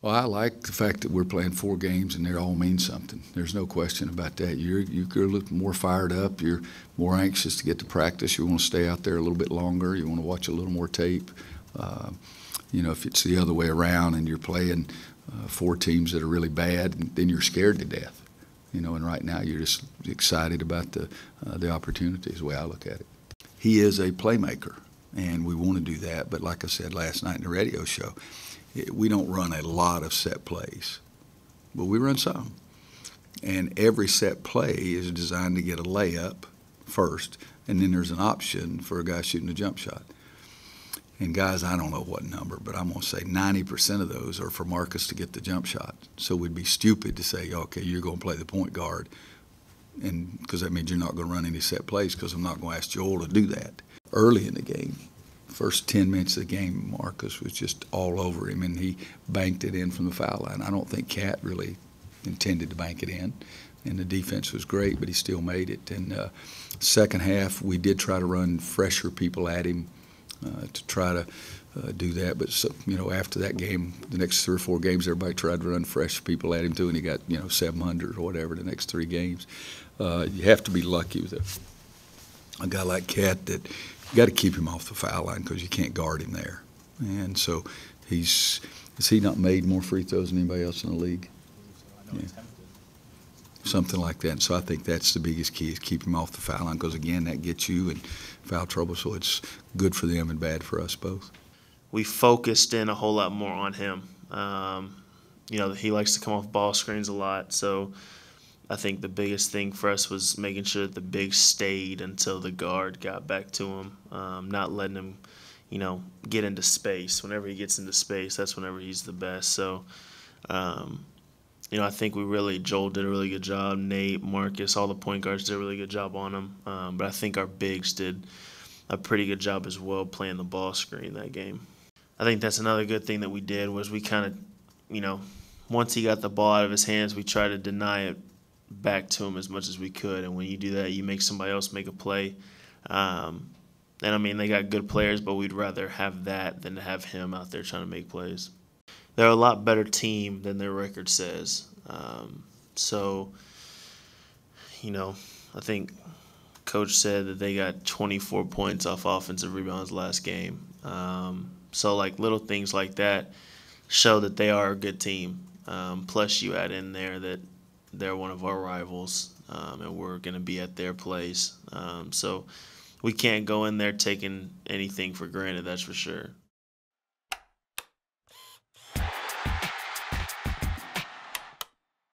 Well, I like the fact that we're playing 4 games and they all mean something. There's no question about that. You're a little more fired up. You're more anxious to get to practice. You want to stay out there a little bit longer. You want to watch a little more tape. If it's the other way around and you're playing 4 teams that are really bad, then you're scared to death. And right now you're just excited about the opportunities, the way I look at it. He is a playmaker, and we want to do that. But like I said last night in the radio show, we don't run a lot of set plays, but we run some. And every set play is designed to get a layup first, and then there's an option for a guy shooting a jump shot. And guys, I don't know what number, but I'm going to say 90% of those are for Marcus to get the jump shot. So we'd be stupid to say, okay, you're going to play the point guard, and because that means you're not going to run any set plays, because I'm not going to ask Joel to do that. Early in the game, first 10 minutes of the game, Marcus was just all over him, and he banked it in from the foul line. I don't think Cat really intended to bank it in, and the defense was great, but he still made it. And second half, we did try to run fresher people at him to try to do that. But after that game, the next 3 or 4 games, everybody tried to run fresh people at him too, and he got 700 or whatever the next 3 games. You have to be lucky with a guy like Cat that you got to keep him off the foul line because you can't guard him there. And so has he not made more free throws than anybody else in the league? Yeah. Something like that. And so I think that's the biggest key, is keep him off the foul line, because, again, that gets you in foul trouble. So it's good for them and bad for us both. We focused in a whole lot more on him. He likes to come off ball screens a lot, so I think the biggest thing for us was making sure that the big stayed until the guard got back to him, not letting him, get into space. Whenever he gets into space, that's whenever he's the best. So, I think Joel did a really good job. Nate, Marcus, all the point guards did a really good job on him. But I think our bigs did a pretty good job as well playing the ball screen that game. I think that's another good thing that we did, was we kind of, once he got the ball out of his hands, we tried to deny it back to him as much as we could. And when you do that, you make somebody else make a play. They got good players, but we'd rather have that than to have him out there trying to make plays. They're a lot better team than their record says. I think Coach said that they got 24 points off offensive rebounds last game. Little things like that show that they are a good team. Plus you add in there that they're one of our rivals, and we're going to be at their place. So we can't go in there taking anything for granted, that's for sure.